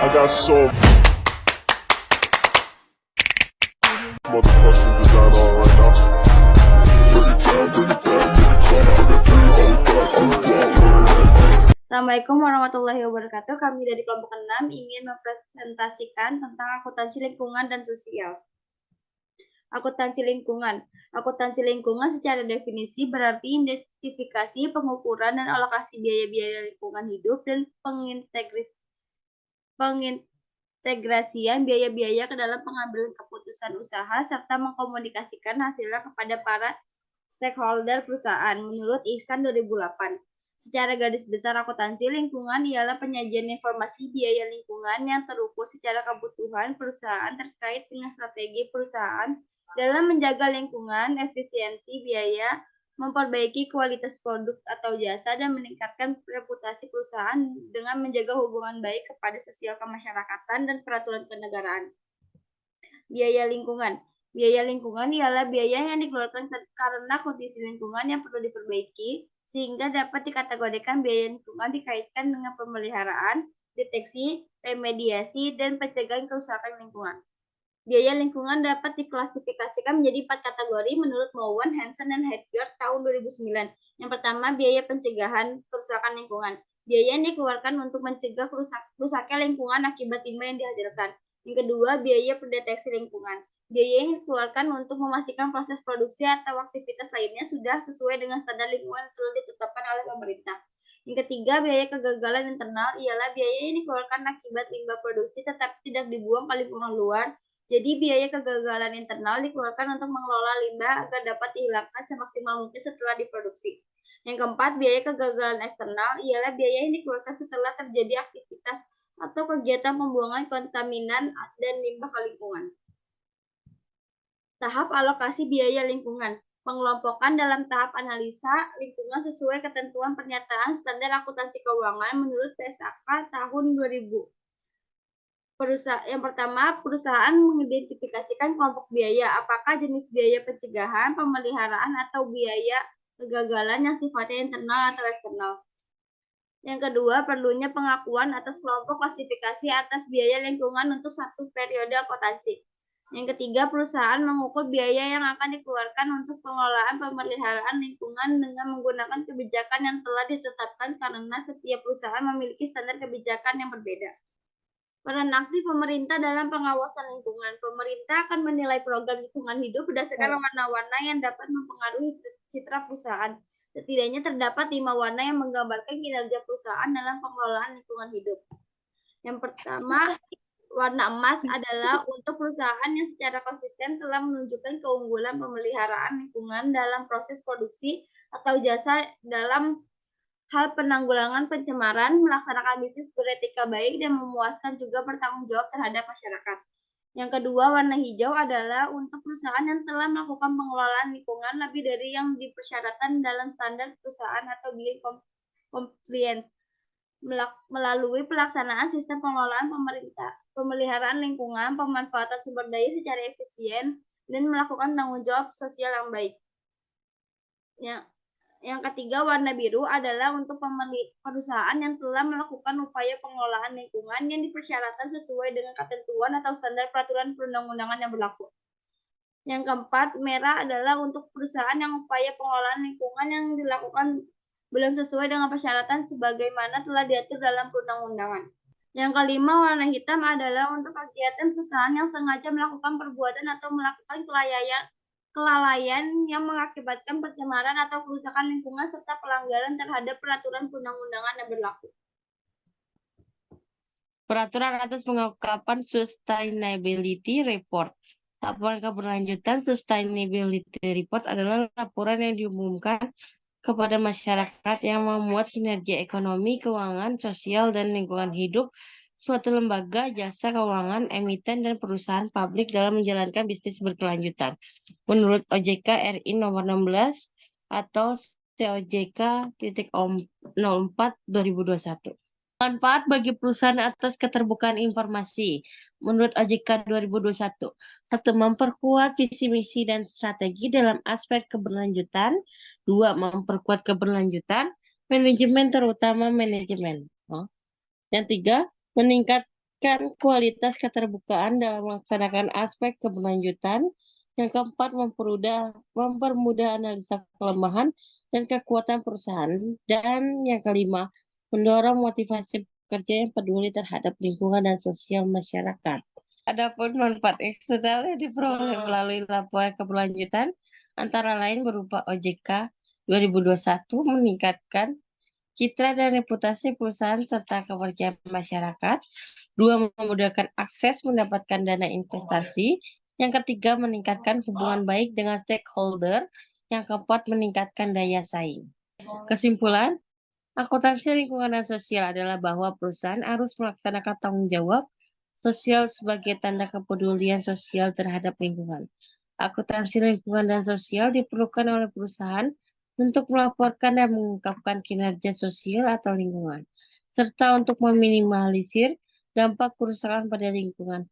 I got so motherfucking design on right now. Bring it down, bring it down, bring it down. I got 3 old guys. Assalamualaikum warahmatullahi wabarakatuh. Kami dari kelompok 6 ingin mempresentasikan tentang akuntansi lingkungan dan sosial. Akuntansi lingkungan. Akuntansi lingkungan secara definisi berarti identifikasi, pengukuran, dan alokasi biaya-biaya lingkungan hidup dan pengintegrasian biaya-biaya ke dalam pengambilan keputusan usaha serta mengkomunikasikan hasilnya kepada para stakeholder perusahaan menurut Ihsan 2008. Secara garis besar, akuntansi lingkungan ialah penyajian informasi biaya lingkungan yang terukur secara kebutuhan perusahaan terkait dengan strategi perusahaan dalam menjaga lingkungan, efisiensi biaya, memperbaiki kualitas produk atau jasa, dan meningkatkan reputasi perusahaan dengan menjaga hubungan baik kepada sosial kemasyarakatan dan peraturan kenegaraan. Biaya lingkungan. Biaya lingkungan ialah biaya yang dikeluarkan karena kondisi lingkungan yang perlu diperbaiki, sehingga dapat dikategorikan biaya lingkungan dikaitkan dengan pemeliharaan, deteksi, remediasi, dan pencegahan kerusakan lingkungan. Biaya lingkungan dapat diklasifikasikan menjadi 4 kategori menurut Mowen, Hansen, dan Heidegger tahun 2009. Yang pertama, biaya pencegahan kerusakan lingkungan. Biaya yang dikeluarkan untuk mencegah rusaknya lingkungan akibat limbah yang dihasilkan. Yang kedua, biaya pendeteksi lingkungan. Biaya yang dikeluarkan untuk memastikan proses produksi atau aktivitas lainnya sudah sesuai dengan standar lingkungan yang telah ditetapkan oleh pemerintah. Yang ketiga, biaya kegagalan internal ialah biaya yang dikeluarkan akibat limbah produksi tetapi tidak dibuang ke lingkungan luar. Jadi, biaya kegagalan internal dikeluarkan untuk mengelola limbah agar dapat dihilangkan semaksimal mungkin setelah diproduksi. Yang keempat, biaya kegagalan eksternal ialah biaya yang dikeluarkan setelah terjadi aktivitas atau kegiatan pembuangan kontaminan dan limbah ke lingkungan. Tahap alokasi biaya lingkungan. Pengelompokan dalam tahap analisa lingkungan sesuai ketentuan pernyataan standar akuntansi keuangan menurut PSAK tahun 2000. Yang pertama, perusahaan mengidentifikasikan kelompok biaya, apakah jenis biaya pencegahan, pemeliharaan, atau biaya kegagalan yang sifatnya internal atau eksternal. Yang kedua, perlunya pengakuan atas kelompok klasifikasi atas biaya lingkungan untuk satu periode akuntansi. Yang ketiga, perusahaan mengukur biaya yang akan dikeluarkan untuk pengelolaan pemeliharaan lingkungan dengan menggunakan kebijakan yang telah ditetapkan karena setiap perusahaan memiliki standar kebijakan yang berbeda. Peran aktif pemerintah dalam pengawasan lingkungan. Pemerintah akan menilai program lingkungan hidup berdasarkan warna-warna yang dapat mempengaruhi citra perusahaan. Setidaknya terdapat 5 warna yang menggambarkan kinerja perusahaan dalam pengelolaan lingkungan hidup. Yang pertama, warna emas adalah untuk perusahaan yang secara konsisten telah menunjukkan keunggulan pemeliharaan lingkungan dalam proses produksi atau jasa dalam hal penanggulangan pencemaran, melaksanakan bisnis beretika baik, dan memuaskan juga bertanggung jawab terhadap masyarakat. Yang kedua, warna hijau adalah untuk perusahaan yang telah melakukan pengelolaan lingkungan lebih dari yang dipersyaratkan dalam standar perusahaan atau BI compliance melalui pelaksanaan sistem pengelolaan pemeliharaan lingkungan, pemanfaatan sumber daya secara efisien, dan melakukan tanggung jawab sosial yang baik. Yang ketiga, warna biru adalah untuk perusahaan yang telah melakukan upaya pengelolaan lingkungan yang dipersyaratkan sesuai dengan ketentuan atau standar peraturan perundang-undangan yang berlaku. Yang keempat, merah adalah untuk perusahaan yang upaya pengelolaan lingkungan yang dilakukan belum sesuai dengan persyaratan sebagaimana telah diatur dalam perundang-undangan. Yang kelima, warna hitam adalah untuk kegiatan perusahaan yang sengaja melakukan perbuatan atau melakukan kelalaian yang mengakibatkan pencemaran atau kerusakan lingkungan serta pelanggaran terhadap peraturan perundang-undangan yang berlaku. Peraturan atas pengungkapan Sustainability Report. Laporan keberlanjutan Sustainability Report adalah laporan yang diumumkan kepada masyarakat yang memuat kinerja ekonomi, keuangan, sosial, dan lingkungan hidup suatu lembaga, jasa keuangan, emiten, dan perusahaan publik dalam menjalankan bisnis berkelanjutan. Menurut OJK RI nomor 16 atau COJK.04 2021. Manfaat bagi perusahaan atas keterbukaan informasi. Menurut OJK 2021. 1. Memperkuat visi misi dan strategi dalam aspek keberlanjutan. 2. Memperkuat keberlanjutan manajemen terutama manajemen. Yang 3. Meningkatkan meningkatkan kualitas keterbukaan dalam melaksanakan aspek keberlanjutan. Yang keempat, mempermudah analisa kelemahan dan kekuatan perusahaan. Dan yang kelima, mendorong motivasi pekerja yang peduli terhadap lingkungan dan sosial masyarakat. Adapun manfaat eksternal yang diperoleh melalui laporan keberlanjutan antara lain berupa OJK 2021 meningkatkan citra dan reputasi perusahaan serta kepercayaan masyarakat. Dua, memudahkan akses mendapatkan dana investasi. Yang ketiga, meningkatkan hubungan baik dengan stakeholder. Yang keempat, meningkatkan daya saing. Kesimpulan, akuntansi lingkungan dan sosial adalah bahwa perusahaan harus melaksanakan tanggung jawab sosial sebagai tanda kepedulian sosial terhadap lingkungan. Akuntansi lingkungan dan sosial diperlukan oleh perusahaan untuk melaporkan dan mengungkapkan kinerja sosial atau lingkungan, serta untuk meminimalisir dampak kerusakan pada lingkungan.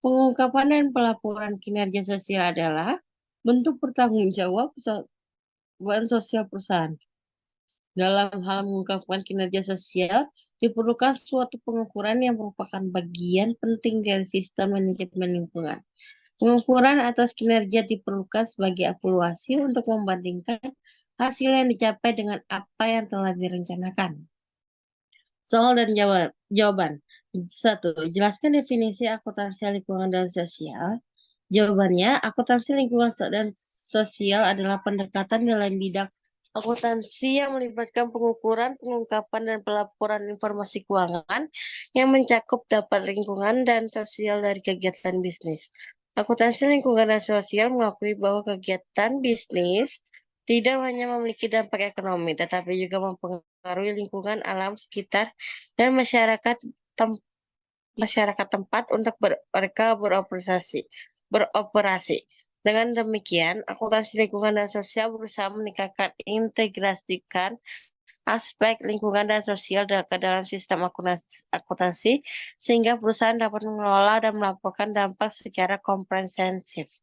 Pengungkapan dan pelaporan kinerja sosial adalah bentuk pertanggungjawaban sosial perusahaan. Dalam hal mengungkapkan kinerja sosial, diperlukan suatu pengukuran yang merupakan bagian penting dari sistem manajemen lingkungan. Pengukuran atas kinerja diperlukan sebagai evaluasi untuk membandingkan hasil yang dicapai dengan apa yang telah direncanakan. Soal dan jawaban. 1. Jelaskan definisi akuntansi lingkungan dan sosial. Jawabannya, akuntansi lingkungan dan sosial adalah pendekatan dalam bidang akuntansi yang melibatkan pengukuran, pengungkapan, dan pelaporan informasi keuangan yang mencakup dampak lingkungan dan sosial dari kegiatan bisnis. Akuntansi lingkungan dan sosial mengakui bahwa kegiatan bisnis tidak hanya memiliki dampak ekonomi, tetapi juga mempengaruhi lingkungan alam sekitar dan masyarakat tempat untuk mereka beroperasi. Dengan demikian, akuntansi lingkungan dan sosial berusaha meningkatkan integrasikan aspek lingkungan dan sosial ke dalam sistem akuntansi, sehingga perusahaan dapat mengelola dan melaporkan dampak secara komprehensif.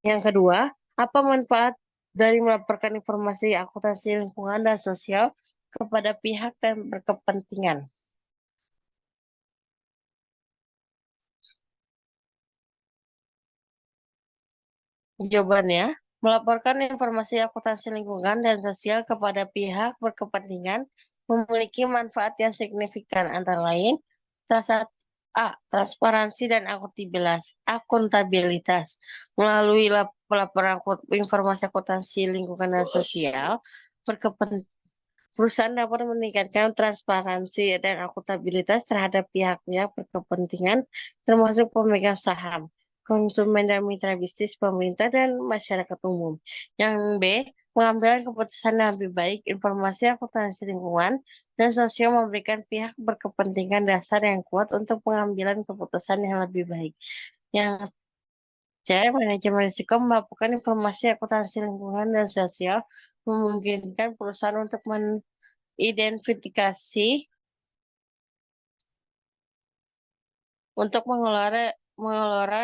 Yang kedua, apa manfaat dari melaporkan informasi akuntansi lingkungan dan sosial kepada pihak yang berkepentingan? Jawabannya, melaporkan informasi akuntansi lingkungan dan sosial kepada pihak berkepentingan memiliki manfaat yang signifikan, antara lain, transparansi dan akuntabilitas. Melalui pelaporan informasi akuntansi lingkungan dan sosial, perusahaan dapat meningkatkan transparansi dan akuntabilitas terhadap pihak-pihak berkepentingan, termasuk pemegang saham, konsumen dan mitra bisnis, pemerintah, dan masyarakat umum. Yang B, pengambilan keputusan yang lebih baik. Informasi akuntansi lingkungan dan sosial memberikan pihak berkepentingan dasar yang kuat untuk pengambilan keputusan yang lebih baik. Yang C, manajemen risiko melakukan informasi akuntansi lingkungan dan sosial memungkinkan perusahaan untuk mengidentifikasi untuk mengelola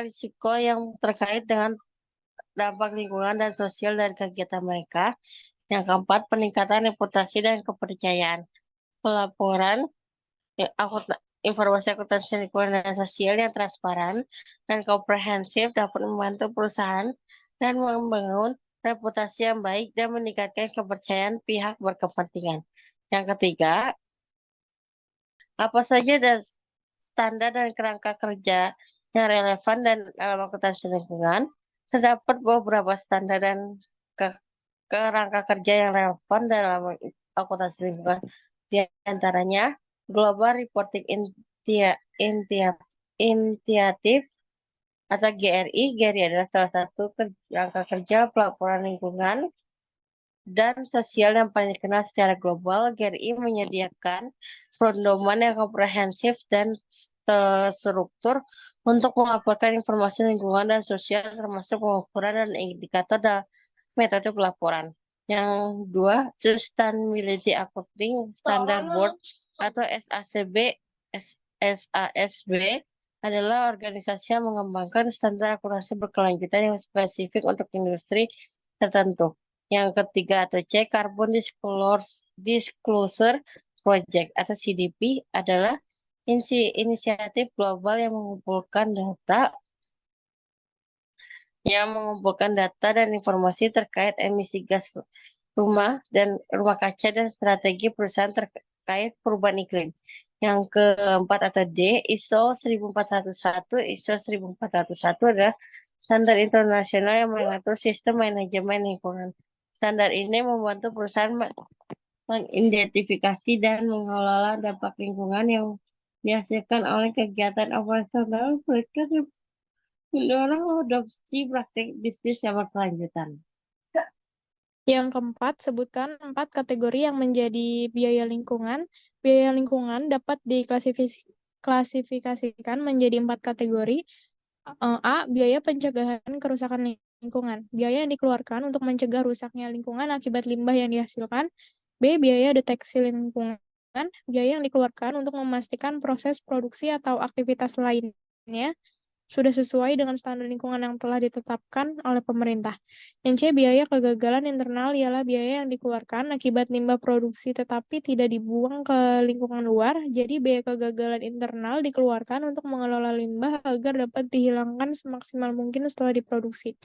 risiko yang terkait dengan dampak lingkungan dan sosial dari kegiatan mereka. Yang keempat, peningkatan reputasi dan kepercayaan. Pelaporan informasi akuntansi lingkungan dan sosial yang transparan dan komprehensif dapat membantu perusahaan dan membangun reputasi yang baik dan meningkatkan kepercayaan pihak berkepentingan. Yang ketiga, apa saja standar dan kerangka kerja yang relevan dan dalam akuntansi lingkungan? Terdapat beberapa standar dan kerangka kerja yang relevan dalam akuntansi lingkungan. Di antaranya, Global Reporting Initiative atau GRI. GRI adalah salah satu kerangka kerja pelaporan lingkungan dan sosial yang paling dikenal secara global. GRI menyediakan pedoman yang komprehensif dan terstruktur untuk melaporkan informasi lingkungan dan sosial, termasuk pengukuran dan indikator dan metode pelaporan. Yang dua, Sustainability Accounting Standard Board atau SASB adalah organisasi yang mengembangkan standar akuntansi berkelanjutan yang spesifik untuk industri tertentu. Yang ketiga atau C, Carbon Disclosure Project atau CDP adalah inisiatif global yang mengumpulkan data dan informasi terkait emisi gas rumah kaca dan strategi perusahaan terkait perubahan iklim. Yang keempat atau D, ISO 1401. ISO 1401 adalah standar internasional yang mengatur sistem manajemen lingkungan. Standar ini membantu perusahaan mengidentifikasi dan mengelola dampak lingkungan yang dihasilkan oleh kegiatan operasional mereka dan mendorong adopsi praktik bisnis yang berkelanjutan. Yang keempat, sebutkan 4 kategori yang menjadi biaya lingkungan. Biaya lingkungan dapat diklasifikasikan menjadi 4 kategori. A. Biaya pencegahan kerusakan lingkungan. Biaya yang dikeluarkan untuk mencegah rusaknya lingkungan akibat limbah yang dihasilkan. B. Biaya deteksi lingkungan. Biaya yang dikeluarkan untuk memastikan proses produksi atau aktivitas lainnya sudah sesuai dengan standar lingkungan yang telah ditetapkan oleh pemerintah. Yang C, biaya kegagalan internal ialah biaya yang dikeluarkan akibat limbah produksi tetapi tidak dibuang ke lingkungan luar. Jadi biaya kegagalan internal dikeluarkan untuk mengelola limbah agar dapat dihilangkan semaksimal mungkin setelah diproduksi.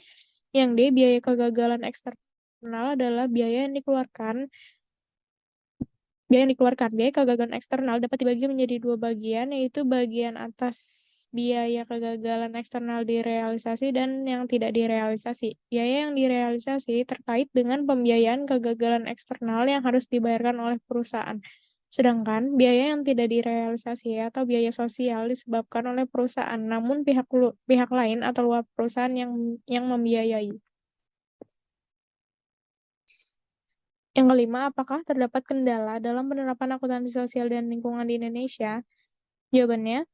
Yang D, biaya kegagalan eksternal adalah biaya yang dikeluarkan. Biaya kegagalan eksternal dapat dibagi menjadi 2 bagian, yaitu bagian atas biaya kegagalan eksternal direalisasi dan yang tidak direalisasi. Biaya yang direalisasi terkait dengan pembiayaan kegagalan eksternal yang harus dibayarkan oleh perusahaan. Sedangkan biaya yang tidak direalisasi atau biaya sosial disebabkan oleh perusahaan, namun pihak lain atau luar perusahaan yang membiayai. Yang kelima, apakah terdapat kendala dalam penerapan akuntansi sosial dan lingkungan di Indonesia? Jawabannya,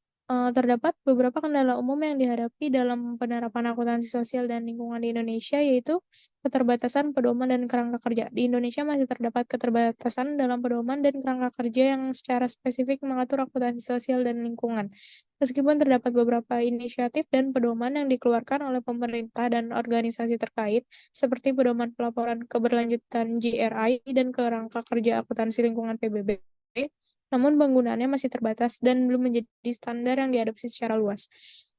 terdapat beberapa kendala umum yang dihadapi dalam penerapan akuntansi sosial dan lingkungan di Indonesia, yaitu keterbatasan pedoman dan kerangka kerja. Di Indonesia masih terdapat keterbatasan dalam pedoman dan kerangka kerja yang secara spesifik mengatur akuntansi sosial dan lingkungan. Meskipun terdapat beberapa inisiatif dan pedoman yang dikeluarkan oleh pemerintah dan organisasi terkait, seperti pedoman pelaporan keberlanjutan GRI dan kerangka kerja akuntansi lingkungan PBB, namun penggunaannya masih terbatas dan belum menjadi standar yang diadopsi secara luas.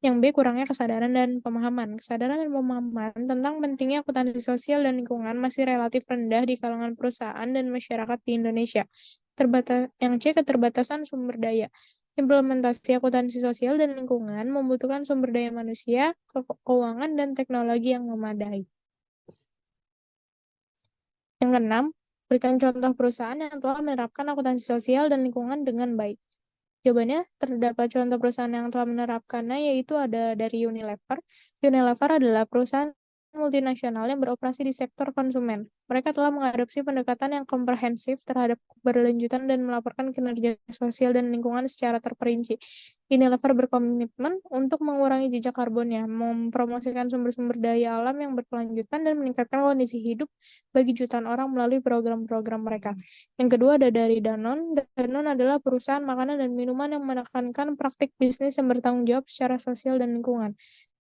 Yang B, kurangnya kesadaran dan pemahaman. Kesadaran dan pemahaman tentang pentingnya akuntansi sosial dan lingkungan masih relatif rendah di kalangan perusahaan dan masyarakat di Indonesia. Yang C, keterbatasan sumber daya. Implementasi akuntansi sosial dan lingkungan membutuhkan sumber daya manusia, keuangan, dan teknologi yang memadai. Yang keenam, berikan contoh perusahaan yang telah menerapkan akuntansi sosial dan lingkungan dengan baik. Jawabannya, terdapat contoh perusahaan yang telah menerapkannya, yaitu ada dari Unilever. Unilever adalah perusahaan multinasional yang beroperasi di sektor konsumen. Mereka telah mengadopsi pendekatan yang komprehensif terhadap keberlanjutan dan melaporkan kinerja sosial dan lingkungan secara terperinci. Unilever berkomitmen untuk mengurangi jejak karbonnya, mempromosikan sumber-sumber daya alam yang berkelanjutan, dan meningkatkan kondisi hidup bagi jutaan orang melalui program-program mereka. Yang kedua ada dari Danone. Danone adalah perusahaan makanan dan minuman yang menekankan praktik bisnis yang bertanggung jawab secara sosial dan lingkungan.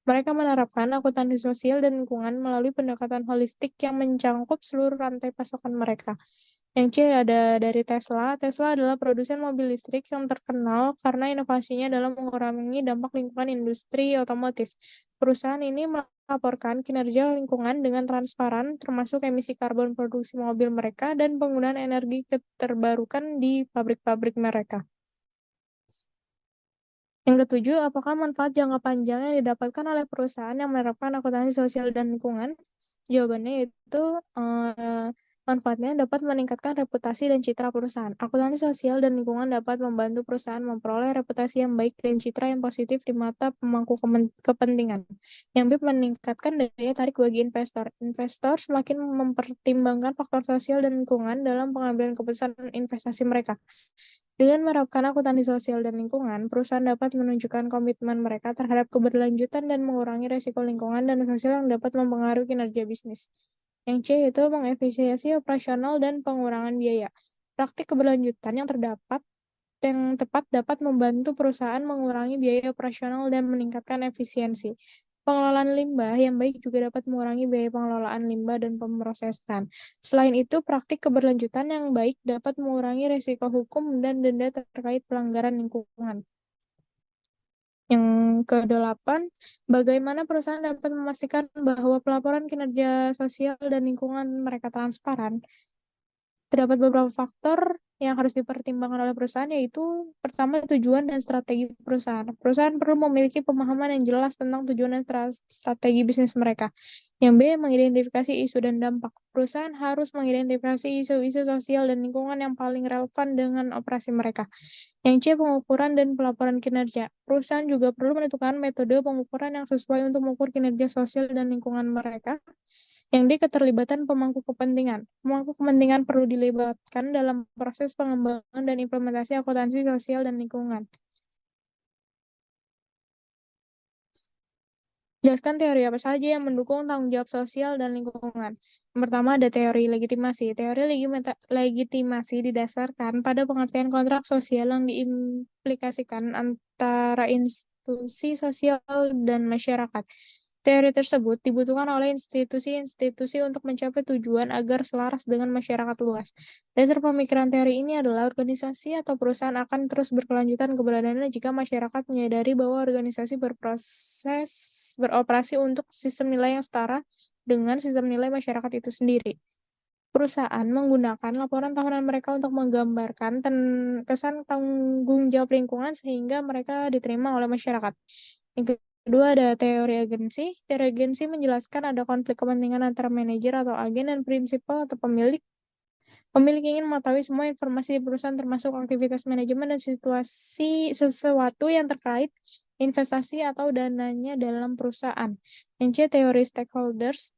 Mereka menerapkan akuntansi sosial dan lingkungan melalui pendekatan holistik yang mencangkup seluruh rantai pasokan mereka. Yang C ada dari Tesla. Tesla adalah produsen mobil listrik yang terkenal karena inovasinya dalam mengurangi dampak lingkungan industri otomotif. Perusahaan ini melaporkan kinerja lingkungan dengan transparan, termasuk emisi karbon produksi mobil mereka dan penggunaan energi terbarukan di pabrik-pabrik mereka. Yang ketujuh, apakah manfaat jangka panjang yang didapatkan oleh perusahaan yang menerapkan akuntansi sosial dan lingkungan? Jawabannya yaitu manfaatnya dapat meningkatkan reputasi dan citra perusahaan. Akuntansi sosial dan lingkungan dapat membantu perusahaan memperoleh reputasi yang baik dan citra yang positif di mata pemangku kepentingan. Yang B, meningkatkan daya tarik bagi investor. Investor semakin mempertimbangkan faktor sosial dan lingkungan dalam pengambilan keputusan investasi mereka. Dengan menerapkan akuntansi sosial dan lingkungan, perusahaan dapat menunjukkan komitmen mereka terhadap keberlanjutan dan mengurangi risiko lingkungan dan sosial yang dapat mempengaruhi kinerja bisnis. Yang C yaitu mengefisiensi operasional dan pengurangan biaya. Praktik keberlanjutan yang tepat dapat membantu perusahaan mengurangi biaya operasional dan meningkatkan efisiensi. Pengelolaan limbah yang baik juga dapat mengurangi biaya pengelolaan limbah dan pemrosesan. Selain itu, praktik keberlanjutan yang baik dapat mengurangi risiko hukum dan denda terkait pelanggaran lingkungan. Yang kedelapan, bagaimana perusahaan dapat memastikan bahwa pelaporan kinerja sosial dan lingkungan mereka transparan? Terdapat beberapa faktor yang harus dipertimbangkan oleh perusahaan, yaitu pertama, tujuan dan strategi perusahaan. Perusahaan perlu memiliki pemahaman yang jelas tentang tujuan dan strategi bisnis mereka. Yang B, mengidentifikasi isu dan dampak. Perusahaan harus mengidentifikasi isu-isu sosial dan lingkungan yang paling relevan dengan operasi mereka. Yang C, pengukuran dan pelaporan kinerja. Perusahaan juga perlu menentukan metode pengukuran yang sesuai untuk mengukur kinerja sosial dan lingkungan mereka. Yang D, keterlibatan pemangku kepentingan. Pemangku kepentingan perlu dilibatkan dalam proses pengembangan dan implementasi akuntansi sosial dan lingkungan. Jelaskan teori apa saja yang mendukung tanggung jawab sosial dan lingkungan. Yang pertama ada teori legitimasi. Teori legitimasi didasarkan pada pengertian kontrak sosial yang diimplikasikan antara institusi sosial dan masyarakat. Teori tersebut dibutuhkan oleh institusi-institusi untuk mencapai tujuan agar selaras dengan masyarakat luas. Dasar pemikiran teori ini adalah organisasi atau perusahaan akan terus berkelanjutan keberadaannya jika masyarakat menyadari bahwa organisasi beroperasi untuk sistem nilai yang setara dengan sistem nilai masyarakat itu sendiri. Perusahaan menggunakan laporan tahunan mereka untuk menggambarkan kesan tanggung jawab lingkungan sehingga mereka diterima oleh masyarakat. Yang kedua ada teori agensi. Teori agensi menjelaskan ada konflik kepentingan antara manajer atau agen dan prinsipal atau pemilik. Pemilik ingin mengetahui semua informasi di perusahaan termasuk aktivitas manajemen dan sesuatu yang terkait investasi atau dananya dalam perusahaan. Yang C, teori stakeholders.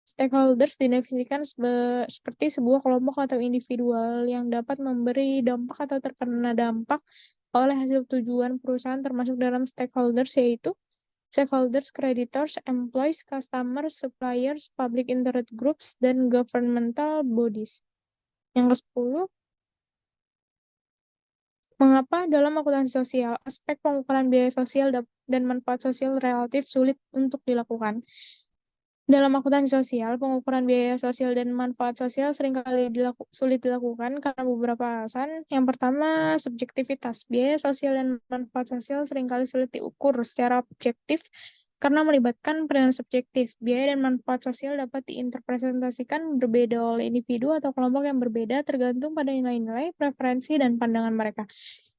Stakeholders didefinisikan seperti sebuah kelompok atau individual yang dapat memberi dampak atau terkena dampak oleh hasil tujuan perusahaan termasuk dalam stakeholders yaitu stakeholders, creditors, employees, customers, suppliers, public interest groups, dan governmental bodies. Yang ke-10, mengapa dalam akuntansi sosial aspek pengukuran biaya sosial dan manfaat sosial relatif sulit untuk dilakukan? Dalam akuntansi sosial, pengukuran biaya sosial dan manfaat sosial seringkali sulit dilakukan karena beberapa alasan. Yang pertama, subjektivitas. Biaya sosial dan manfaat sosial seringkali sulit diukur secara objektif karena melibatkan penilaian subjektif. Biaya dan manfaat sosial dapat diinterpretasikan berbeda oleh individu atau kelompok yang berbeda tergantung pada nilai-nilai, preferensi, dan pandangan mereka.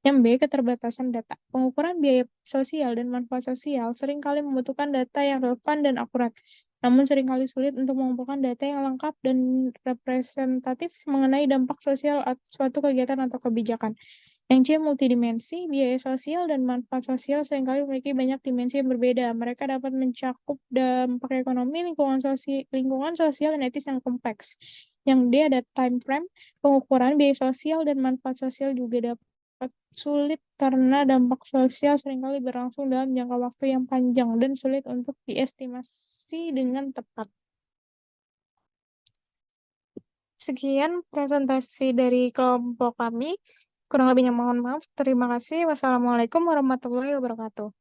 Yang B, keterbatasan data. Pengukuran biaya sosial dan manfaat sosial seringkali membutuhkan data yang relevan dan akurat, namun seringkali sulit untuk mengumpulkan data yang lengkap dan representatif mengenai dampak sosial suatu kegiatan atau kebijakan. Yang C, multidimensi. Biaya sosial dan manfaat sosial seringkali memiliki banyak dimensi yang berbeda. Mereka dapat mencakup dampak ekonomi, lingkungan sosial, dan etis yang kompleks. Yang D, ada time frame. Pengukuran biaya sosial dan manfaat sosial juga dapat sulit karena dampak sosial seringkali berlangsung dalam jangka waktu yang panjang dan sulit untuk diestimasi dengan tepat. Sekian presentasi dari kelompok kami. Kurang lebihnya mohon maaf. Terima kasih. Wassalamualaikum warahmatullahi wabarakatuh.